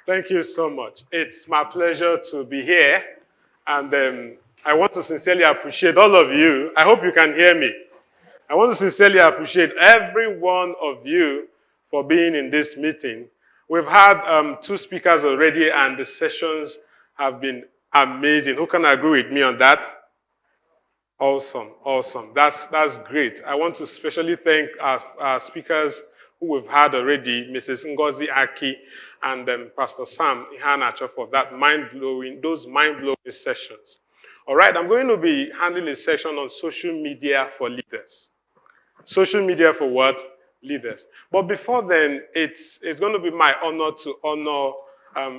Thank you so much. It's my pleasure to be here, and I want to sincerely appreciate all of you. I hope you can hear me. I want to sincerely appreciate every one of you for being in this meeting. We've had two speakers already, and the sessions have been amazing. Who can agree with me on that? Awesome, awesome. That's great. I want to especially thank our speakers who we've had already, Mrs. Ngozi Aki and Pastor Sam Ihanacho for those mind-blowing sessions. All right, I'm going to be handling a section on social media for leaders. Social media for what? Leaders. But before then, it's going to be my honor to honor,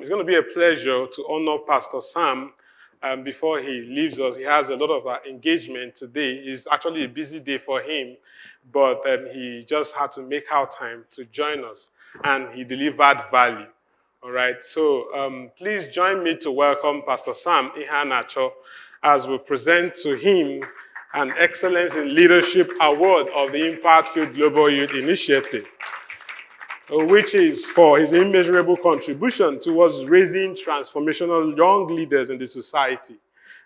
it's going to be a pleasure to honor Pastor Sam before he leaves us. He has a lot of engagement today. It's actually a busy day for him, but he just had to make out time to join us, and he delivered value. All right, so please join me to welcome Pastor Sam Ihanacho as we present to him an Excellence in Leadership Award of the Impact Field Global Youth Initiative, which is for his immeasurable contribution towards raising transformational young leaders in the society.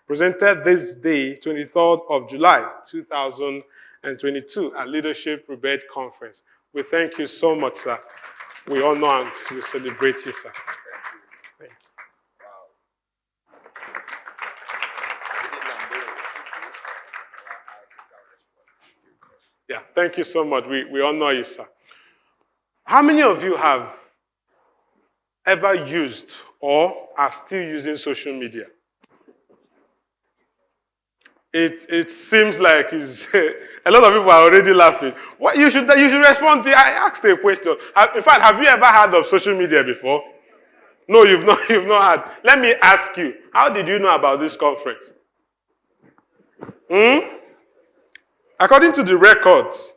Presented this day, 23rd of July, 2022, at Leadership Rebirth Conference. We thank you so much, sir. We honor and we celebrate you, sir. Thank you. Yeah, thank you so much. We honor you, sir. How many of you have ever used or are still using social media? It seems like a lot of people are already laughing. What you should respond to. I asked a question. In fact, have you ever heard of social media before? No, you've not heard. Let me ask you, how did you know about this conference? According to the records,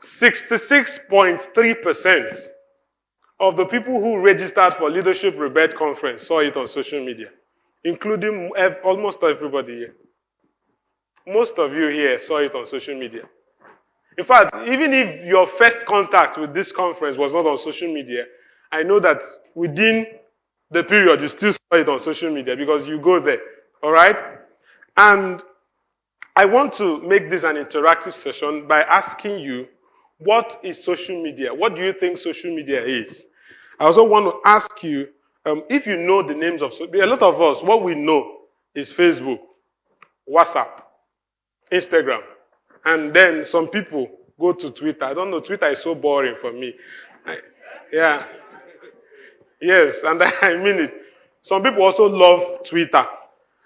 66.3% of the people who registered for Leadership Rebirth Conference saw it on social media, including almost everybody here. Most of you here saw it on social media. In fact, even if your first contact with this conference was not on social media, I know that within the period you still saw it on social media because you go there, all right? And I want to make this an interactive session by asking you, what is social media? What do you think social media is? I also want to ask you, if you know the names of, a lot of us, what we know is Facebook, WhatsApp, Instagram, and then some people go to Twitter. I don't know, Twitter is so boring for me. Yeah. Yes, and I mean it. Some people also love Twitter.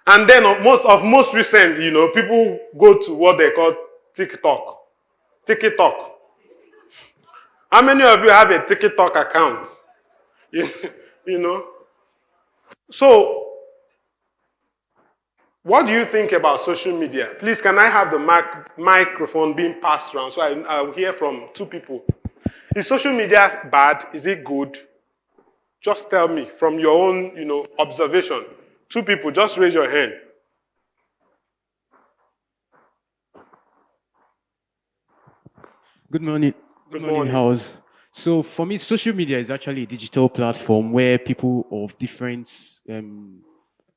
And then most recent, people go to what they call TikTok. TikTok. How many of you have a TikTok account? You know? So, what do you think about social media? Please, can I have the microphone being passed around so I'll hear from two people. Is social media bad? Is it good? Just tell me from your own, observation. Two people, just raise your hand. Good morning. Good morning. House. So for me, social media is actually a digital platform where people of different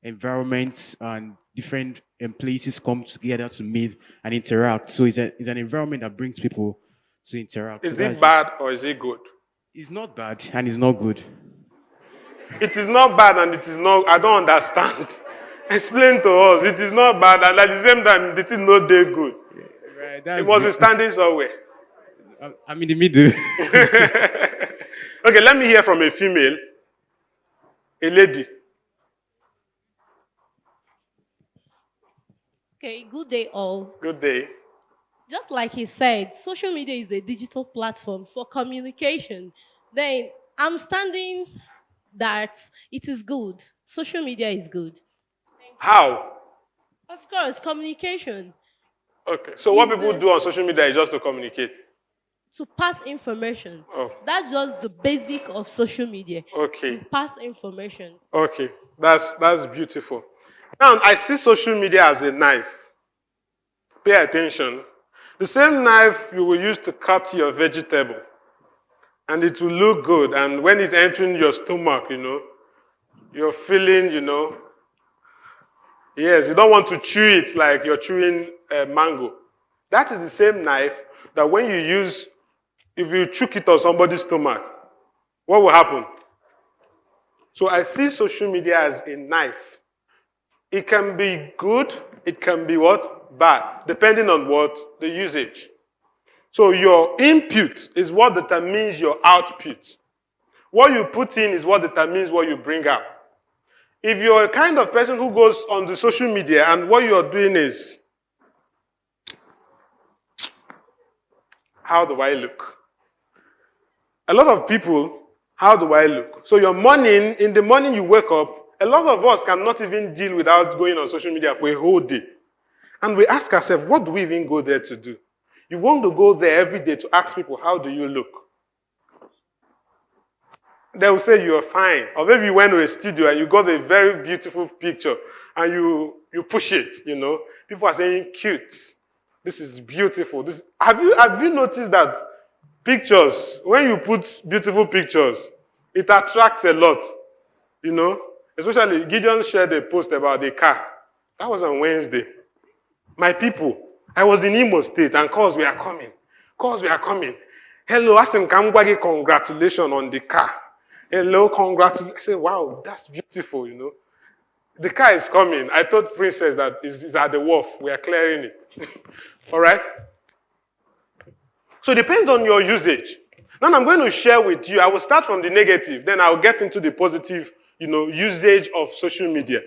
environments and different places come together to meet and interact. So it's an environment that brings people to interact. Is it bad or is it good? It's not bad and it's not good. It is not bad and it is not, I don't understand. Explain to us. It is not bad and at the same time, it is not that good. Right, it must be standing somewhere. I'm in the middle. Okay, let me hear from a female. A lady. Okay, good day all. Good day. Just like he said, social media is a digital platform for communication. Then I'm standing that it is good. Social media is good. How? Of course, communication. Okay, so what people do on social media is just to communicate? To pass information. Oh. That's just the basic of social media. Okay. To pass information. Okay, that's beautiful. Now, I see social media as a knife. Pay attention. The same knife you will use to cut your vegetable and it will look good. And when it's entering your stomach, you're feeling, yes, you don't want to chew it like you're chewing a mango. That is the same knife that when you use, if you chook it on somebody's stomach, what will happen? So I see social media as a knife. It can be good, it can be what? Bad, depending on what? The usage. So your input is what determines your output. What you put in is what determines what you bring out. If you're a kind of person who goes on the social media and what you're doing is, how do I look? A lot of people, how do I look? So your morning, in the morning you wake up, a lot of us cannot even deal without going on social media for a whole day. And we ask ourselves, what do we even go there to do? You want to go there every day to ask people, how do you look? They will say you're fine. Or maybe you went to a studio and you got a very beautiful picture and you push it, People are saying cute. This is beautiful. Have you noticed that pictures, when you put beautiful pictures, it attracts a lot, Especially Gideon shared a post about a car. That was on Wednesday. My people, I was in Imo State and calls were coming. Hello, Asim Kamgwagi, congratulations on the car. Hello, congratulations. I said, wow, that's beautiful, The car is coming. I told Princess that it's at the wharf. We are clearing it. All right? So it depends on your usage. Now I'm going to share with you. I will start from the negative. Then I'll get into the positive, usage of social media.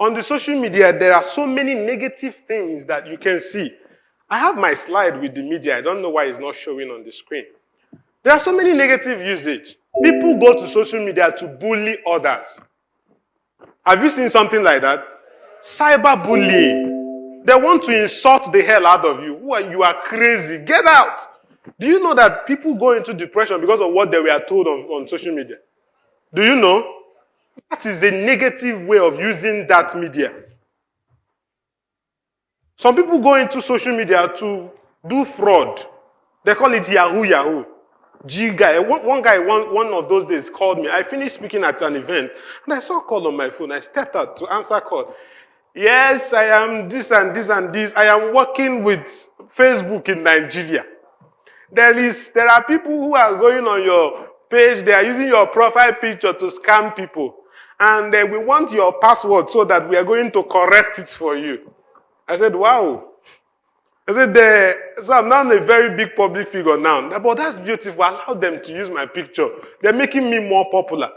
On the social media, there are so many negative things that you can see. I have my slide with the media. I don't know why it's not showing on the screen. There are so many negative usage. People go to social media to bully others. Have you seen something like that? Cyberbullying. They want to insult the hell out of you. You are crazy. Get out. Do you know that people go into depression because of what they were told on social media? Do you know? That is a negative way of using that media. Some people go into social media to do fraud. They call it Yahoo Yahoo. G guy. One guy, one of those days called me. I finished speaking at an event and I saw a call on my phone. I stepped out to answer a call. Yes, I am this and this and this. I am working with Facebook in Nigeria. There are people who are going on your page. They are using your profile picture to scam people. And we want your password so that we are going to correct it for you. I said, wow. I said, so I'm now a very big public figure now. But that's beautiful. Allow them to use my picture. They're making me more popular.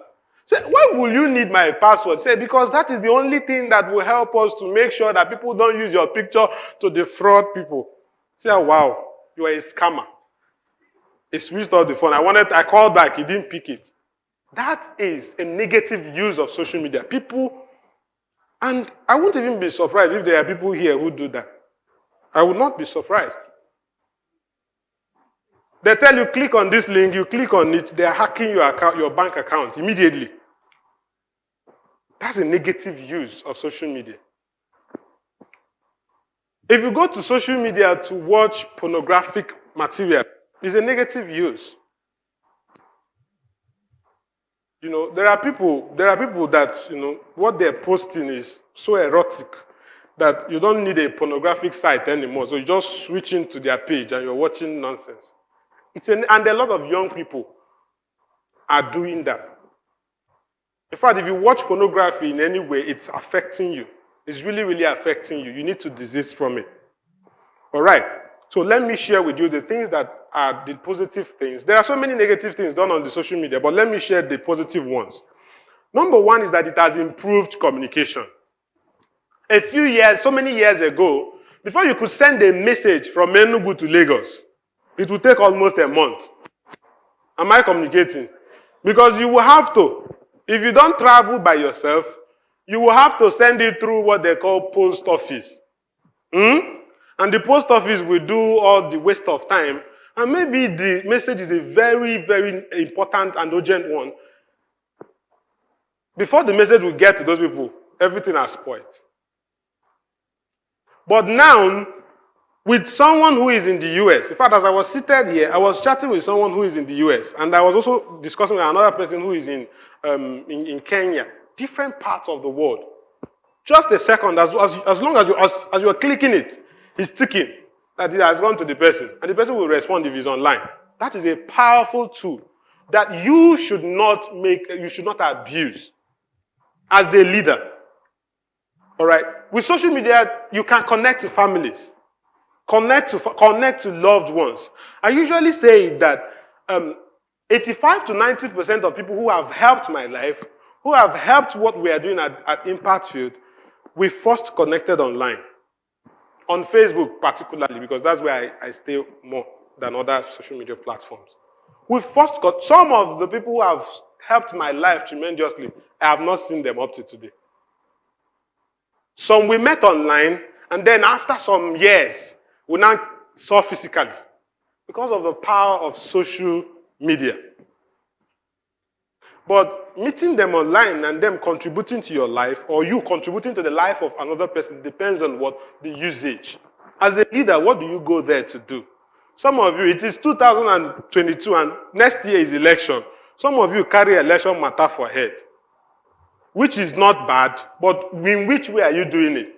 Say, why will you need my password? Say, because that is the only thing that will help us to make sure that people don't use your picture to defraud people. Say, oh, wow, you are a scammer. He switched off the phone. I called back. He didn't pick it. That is a negative use of social media. People, and I won't even be surprised if there are people here who do that. I would not be surprised. They tell you, click on this link, you click on it, they are hacking your account, your bank account immediately. That's a negative use of social media. If you go to social media to watch pornographic material, it's a negative use. There are people that, what they're posting is so erotic that you don't need a pornographic site anymore. So you just switch into their page and you're watching nonsense. And a lot of young people are doing that. In fact, if you watch pornography in any way, it's affecting you. It's really, really affecting you. You need to desist from it. All right. So let me share with you the things that are the positive things. There are so many negative things done on the social media, but let me share the positive ones. Number one is that it has improved communication. So many years ago, before you could send a message from Enugu to Lagos, it would take almost a month. Am I communicating? Because you will have to. If you don't travel by yourself, you will have to send it through what they call post office. And the post office will do all the waste of time. And maybe the message is a very, very important and urgent one. Before the message will get to those people, everything has spoiled. But now, with someone who is in the US. In fact, as I was seated here, I was chatting with someone who is in the US, and I was also discussing with another person who is in Kenya, different parts of the world. Just a second, as long as you are clicking it, it's ticking that it has gone to the person, and the person will respond if he's online. That is a powerful tool that you should not abuse as a leader. All right? With social media, you can connect to families, connect to loved ones. I usually say that 85 to 90% of people who have helped my life, who have helped what we are doing at Impact Field, we first connected online. On Facebook particularly, because that's where I stay more than other social media platforms. We first got some of the people who have helped my life tremendously. I have not seen them up to today. Some we met online, and then after some years, we now saw physically because of the power of social media. But meeting them online and them contributing to your life, or you contributing to the life of another person, depends on what the usage. As a leader, what do you go there to do? Some of you, it is 2022 and next year is election. Some of you carry election matter for head, which is not bad, but in which way are you doing it?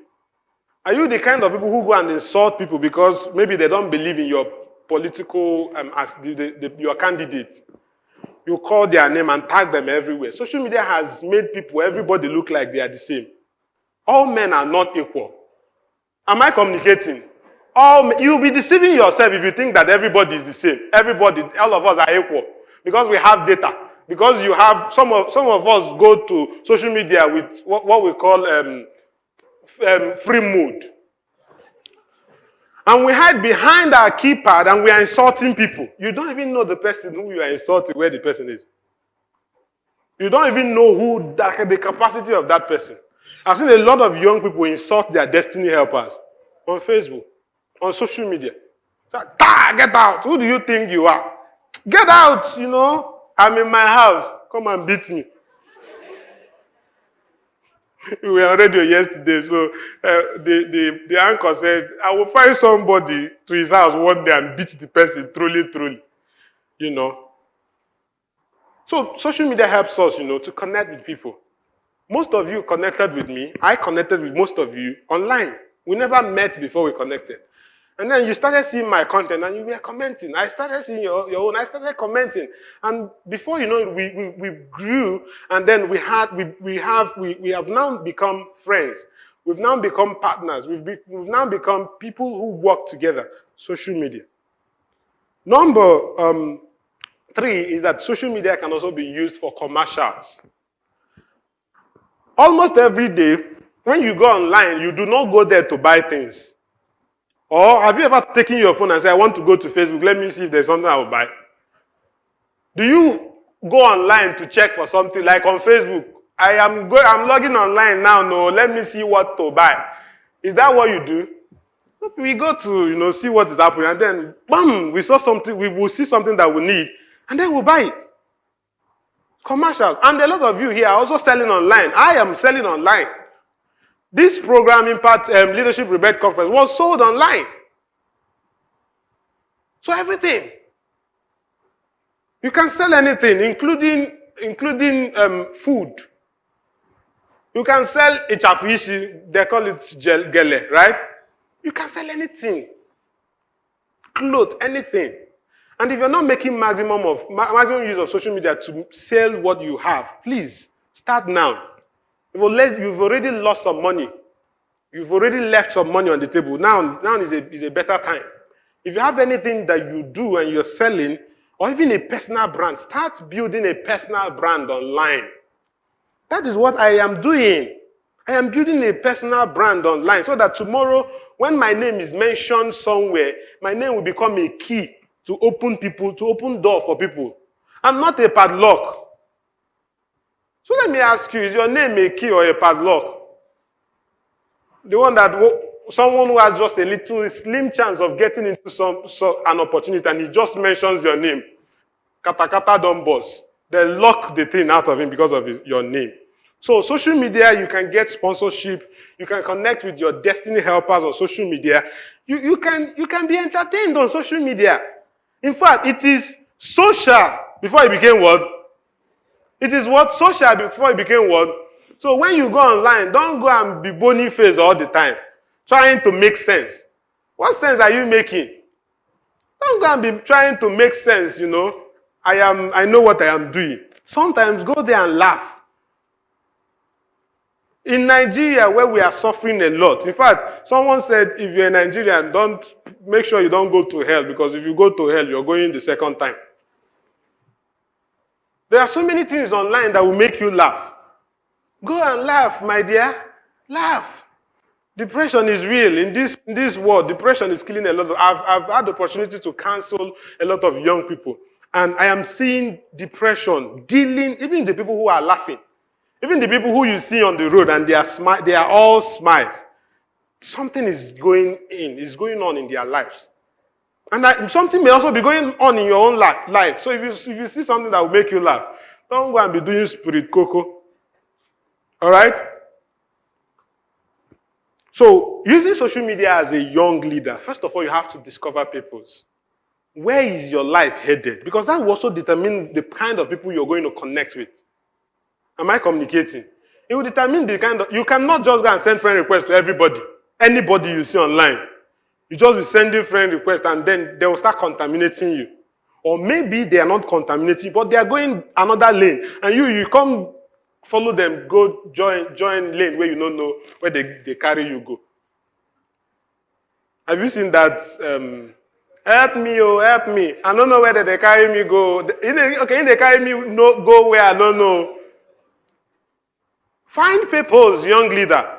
Are you the kind of people who go and insult people because maybe they don't believe in your political, your candidate? You call their name and tag them everywhere. Social media has made everybody look like they are the same. All men are not equal. Am I communicating? You'll be deceiving yourself if you think that everybody is the same. Everybody, all of us are equal. Because we have data. Because you have, some of us go to social media with what we call free mood. And we hide behind our keypad and we are insulting people. You don't even know the person who you are insulting, where the person is. You don't even know the capacity of that person. I've seen a lot of young people insult their destiny helpers on Facebook, on social media. So, get out. Who do you think you are? Get out, I'm in my house. Come and beat me. We were on radio yesterday, so the anchor said, I will find somebody to his house one day and beat the person truly. So social media helps us, to connect with people. Most of you connected with me. I connected with most of you online. We never met before we connected. And then you started seeing my content and you were commenting. I started seeing your own. I started commenting. And before you know it, we grew, and then we have now become friends. We've now become partners. We've now become people who work together. Social media. Number 3 is that social media can also be used for commercials. Almost every day, when you go online, you do not go there to buy things. Or have you ever taken your phone and said, I want to go to Facebook, let me see if there's something I will buy? Do you go online to check for something, like on Facebook? I'm logging online now, no, let me see what to buy. Is that what you do? We go to, see what is happening, and then, bam, we saw something, we will see something that we need, and then we'll buy it. Commercials. And a lot of you here are also selling online. I am selling online. This program, Impact Leadership Rebirth Conference, was sold online. So everything. You can sell anything, including food. You can sell ichafishi, they call it gele, right? You can sell anything. Clothes, anything. And if you're not making maximum use of social media to sell what you have, please start now. You've already lost some money. You've already left some money on the table. Now is a better time. If you have anything that you do and you're selling, or even a personal brand, start building a personal brand online. That is what I am doing. I am building a personal brand online so that tomorrow, when my name is mentioned somewhere, my name will become a key to open door for people. I'm not a padlock. So let me ask you, is your name a key or a padlock? The one that someone who has just a little slim chance of getting into an opportunity and he just mentions your name, kata don boss, they lock the thing out of him because of your name. So social media, you can get sponsorship, you can connect with your destiny helpers on social media, You can be entertained on social media. In fact, it is social before it became what? It is what? Social before it became what? So when you go online, don't go and be bony faced all the time, trying to make sense. What sense are you making? Don't go and be trying to make sense, you know. I know what I am doing. Sometimes go there and laugh. In Nigeria, where we are suffering a lot, in fact, someone said, if you're a Nigerian, don't make sure you don't go to hell, because if you go to hell, you're going the second time. There are so many things online that will make you laugh. Go and laugh, my dear. Laugh. Depression is real. In this world, depression is killing a lot of... I've had the opportunity to counsel a lot of young people, and I am seeing depression dealing, even the people who are laughing, even the people who you see on the road and they are all smiles. Something is going on in their lives. And something may also be going on in your own life. So if you see something that will make you laugh, don't go and be doing spirit cocoa. All right? So using social media as a young leader, first of all, you have to discover purpose. Where is your life headed? Because that will also determine the kind of people you're going to connect with. Am I communicating? It will determine the kind of... You cannot just go and send friend requests to everybody. Anybody you see online. You just be sending friend requests and then they will start contaminating you. Or maybe they are not contaminating, but they are going another lane. And you come follow them, go join lane where you don't know where they carry you go. Have you seen that? Help me, oh, help me. I don't know where they carry me go. Okay, they carry me go where I don't know. Find purpose, young leader.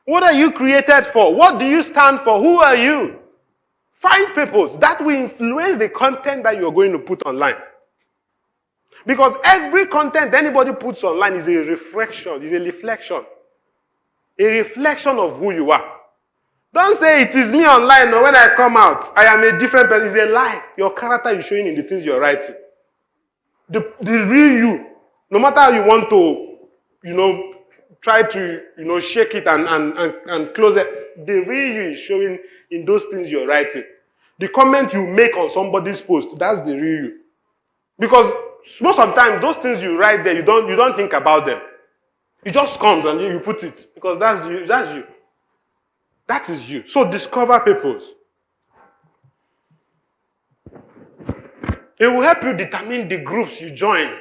What are you created for? What do you stand for? Who are you? Find purpose. That will influence the content that you're going to put online. Because every content anybody puts online is a reflection, is a reflection. A reflection of who you are. Don't say it is me online or when I come out, I am a different person. It's a lie. Your character is showing in the things you're writing. The real you, no matter how you want to, try to, shake it and close it, the real you is showing in those things you're writing. The comment you make on somebody's post, that's the real you. Because most of the time, those things you write there, you don't think about them. It just comes and you put it. Because that's you. That's you. That is you. So discover purpose. It will help you determine the groups you join.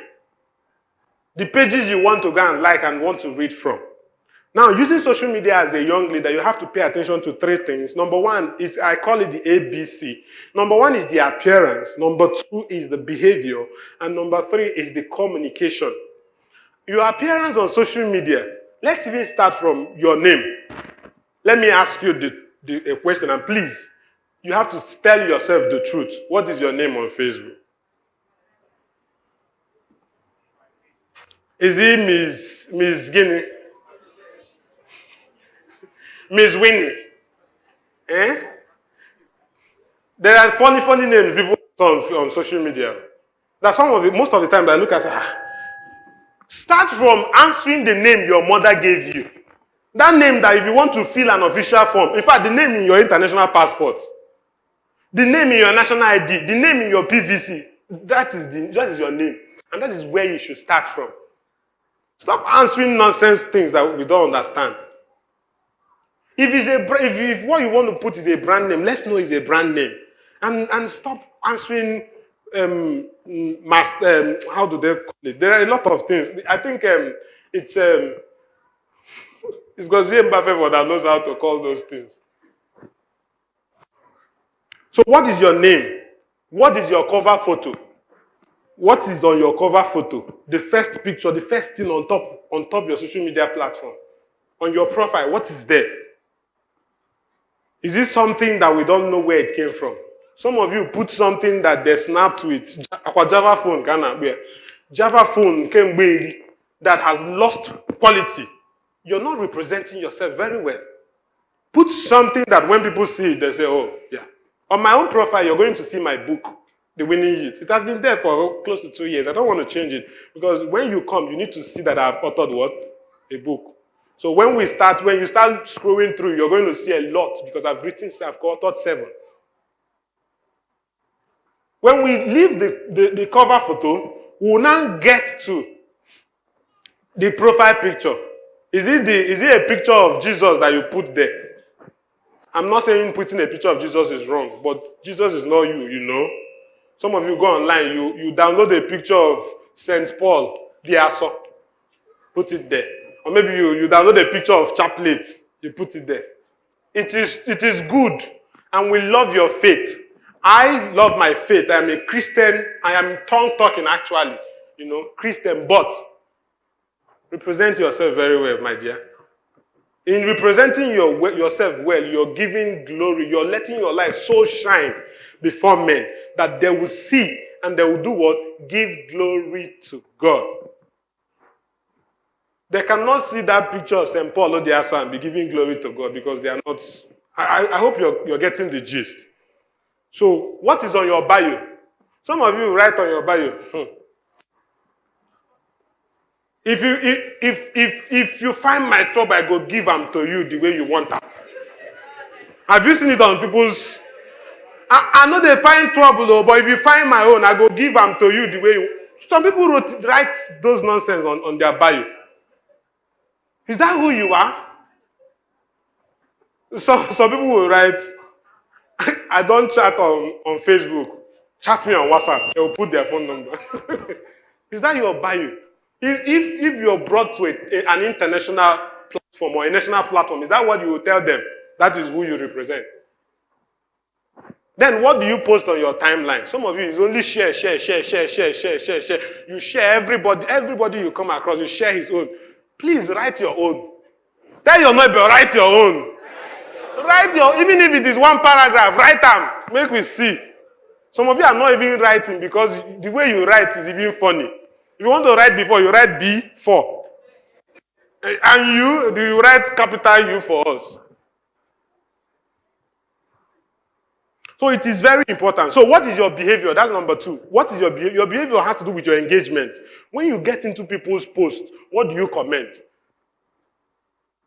The pages you want to go and like and want to read from. Now, using social media as a young leader, you have to pay attention to three things. Number one is, I call it the ABC. Number one is the appearance. Number two is the behavior. And number three is the communication. Your appearance on social media, let's even start from your name. Let me ask you a question, and please, you have to tell yourself the truth. What is your name on Facebook? Is it Miss Guinea? Miss Winnie? Eh? There are funny names people on social media. That most of the time I look and say, start from answering the name your mother gave you. That name that if you want to fill an official form, in fact, the name in your international passport, the name in your national ID, the name in your PVC, that is your name. And that is where you should start from. Stop answering nonsense things that we don't understand. If what you want to put is a brand name, let's know it's a brand name. And stop answering how do they call it? There are a lot of things. I think it's Gozie Mbafevo that knows how to call those things. So what is your name? What is your cover photo? What is on your cover photo? The first picture, the first thing on top your social media platform. On your profile, what is there? Is this something that we don't know where it came from? Some of you put something that they snapped with Java phone, Java phone came that has lost quality. You're not representing yourself very well. Put something that when people see it, they say, oh, yeah. On my own profile, you're going to see my book, The Winning Youth. It has been there for close to 2 years. I don't want to change it because when you come, you need to see that I've authored what? A book. So when you start scrolling through, you're going to see a lot because I've authored 7. When we leave the cover photo, we'll now get to the profile picture. Is it a picture of Jesus that you put there? I'm not saying putting a picture of Jesus is wrong, but Jesus is not you, you know. Some of you go online, you download a picture of St. Paul, Diaso, put it there. Or maybe you download a picture of Chaplet, you put it there. It is good, and we love your faith. I love my faith. I am a Christian. I am tongue-talking, actually. You know, Christian, but represent yourself very well, my dear. In representing yourself well, you're giving glory. You're letting your light so shine before men that they will see and they will do what? Give glory to God. They cannot see that picture of St. Paul or the Asa and be giving glory to God because they are not. I hope you're getting the gist. So, what is on your bio? Some of you write on your bio. If you find my trouble, I go give them to you the way you want them. Have you seen it on people's? I know they find trouble though, but if you find my own, I go give them to you the way you. Some people write those nonsense on their bio. Is that who you are? Some people will write, I don't chat on Facebook. Chat me on WhatsApp. They will put their phone number. Is that your bio? If you're brought to an international platform or a national platform, is that what you will tell them? That is who you represent. Then what do you post on your timeline? Some of you is only share. You share everybody you come across, you share his own. Please write your own. Tell your neighbor, write your own. Even if it is one paragraph, write them. Make we see. Some of you are not even writing because the way you write is even funny. If you want to write before, you write B4. And do you write capital U for us? So it is very important. So what is your behavior? That's number 2. What is your behavior? Your behavior has to do with your engagement. When you get into people's posts, what do you comment?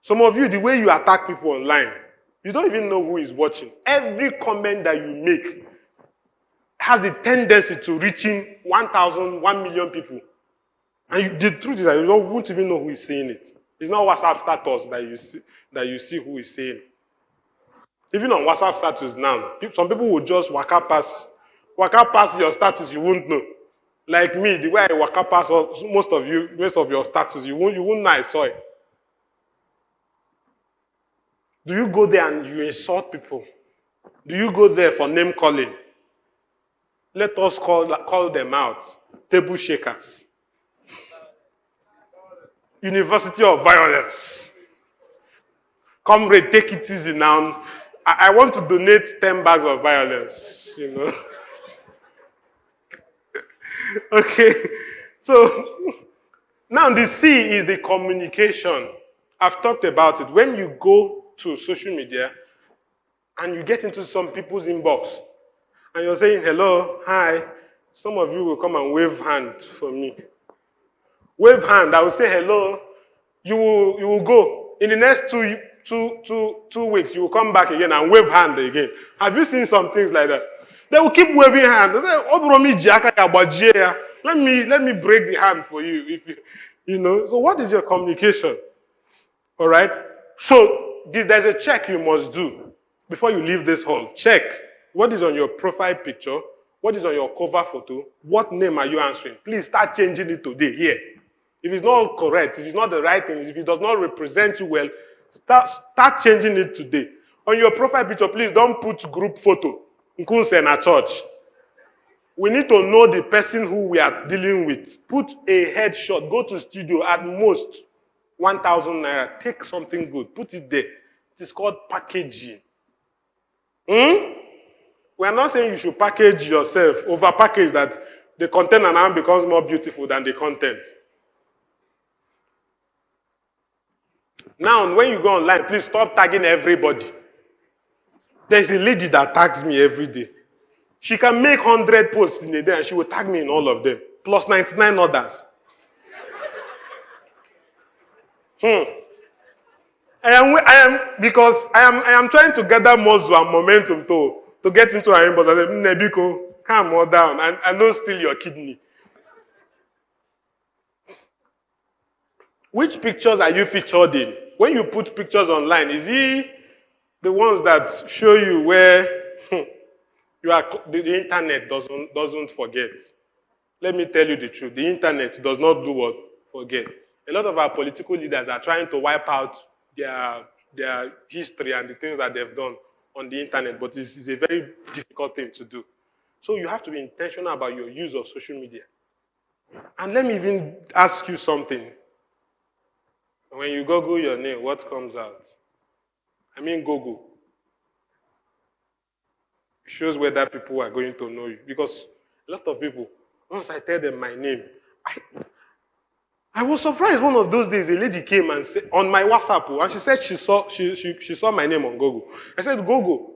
Some of you, the way you attack people online, you don't even know who is watching. Every comment that you make has a tendency to reaching 1,000, 1 million people. And the truth is that you won't even know who is saying it. It's not WhatsApp status that you see who is saying it. Even on WhatsApp status now, some people will just waka pass your status, you won't know. Like me, the way I waka pass most of your status, you won't know I saw it. Do you go there and you insult people? Do you go there for name calling? Let us call them out. Table shakers. University of Violence. Comrade, take it easy now. I want to donate 10 bags of violence, you know. Okay. So, now the C is the communication. I've talked about it. When you go to social media and you get into some people's inbox and you're saying, hello, hi, some of you will come and wave hand for me. Wave hand, I will say hello, you will go. In the next two weeks, you will come back again and wave hand again. Have you seen some things like that? They will keep waving hand. They say, let me break the hand for you. If you know. So what is your communication? All right? So there's a check you must do before you leave this hall. Check what is on your profile picture, what is on your cover photo, what name are you answering. Please start changing it today here. If it's not correct, if it's not the right thing, if it does not represent you well, start changing it today. On your profile picture, please don't put group photo. Nkunse in a church. We need to know the person who we are dealing with. Put a headshot. Go to studio at most 1,000 naira. Take something good. Put it there. It is called packaging. We are not saying you should package yourself, over package that the content now becomes more beautiful than the content. Now, when you go online, please stop tagging everybody. There's a lady that tags me every day. She can make 100 posts in a day and she will tag me in all of them, plus 99 others. I am trying to gather muscle and momentum to get into our inbox. I said, Nebiko, calm more down. I don't steal your kidney. Which pictures are you featured in? When you put pictures online, is he the ones that show you where you are? The internet doesn't forget. Let me tell you the truth. The internet does not do what? Forget. A lot of our political leaders are trying to wipe out their history and the things that they've done on the internet, but it's a very difficult thing to do. So you have to be intentional about your use of social media. And let me even ask you something. When you Google your name, what comes out? I mean Google. It shows whether people are going to know you. Because a lot of people, once I tell them my name, I was surprised one of those days a lady came and said on my WhatsApp, and she said she saw my name on Google. I said, Google.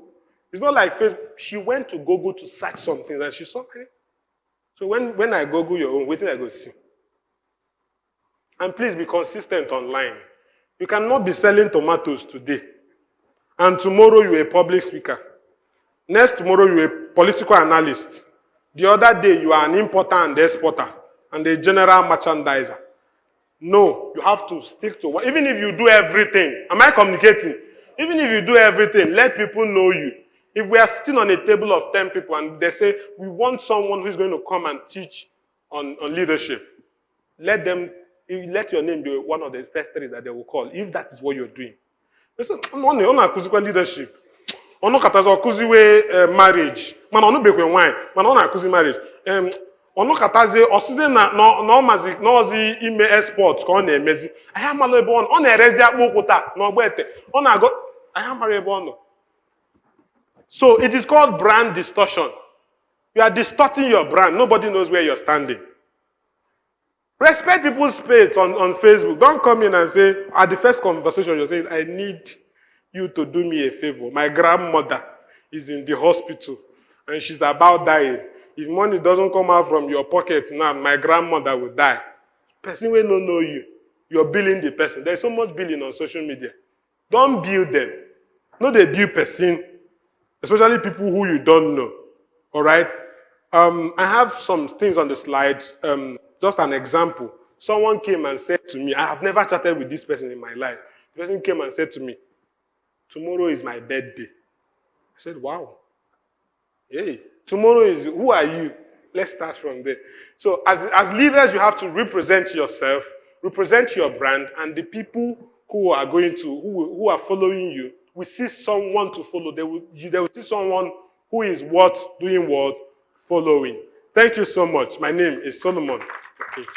It's not like Facebook. She went to Google to search something and she saw my name. So when I Google your own, wait till I go see. And please be consistent online. You cannot be selling tomatoes today. And tomorrow you're a public speaker. Next tomorrow you're a political analyst. The other day you are an importer and exporter and a general merchandiser. No, you have to stick to what, even if you do everything. Am I communicating? Even if you do everything, let people know you. If we are sitting on a table of 10 people and they say, we want someone who's going to come and teach on leadership, let your name be one of the first three that they will call, if that is what you're doing. Listen, on leadership. Ono kataza okuziwe marriage. Mana onu bekwe wine. Mana ona akuzi marriage. Ono kataze osize na omazi na ozi ime export ka ọ na-emezi. Aya amalo ebe ọ na-erezi akpụ ụkwụ taa na Ogbete. Ọ na-agọ aya amara ebe ọ nọ. So it is called brand distortion. You are distorting your brand. Nobody knows where you're standing. Respect people's space on Facebook. Don't come in and say, at the first conversation, you're saying, I need you to do me a favor. My grandmother is in the hospital and she's about dying. If money doesn't come out from your pocket now, my grandmother will die. Person will not know you. You're billing the person. There's so much billing on social media. Don't bill them. No, they bill person, especially people who you don't know. All right? I have some things on the slide. Just an example. Someone came and said to me, I have never chatted with this person in my life. The person came and said to me, tomorrow is my birthday. I said, wow. Hey, tomorrow is, who are you? Let's start from there. So as leaders, you have to represent yourself, represent your brand, and the people who are who are following you will see someone to follow. They will see someone who is doing what, following. Thank you so much. My name is Solomon. Okay.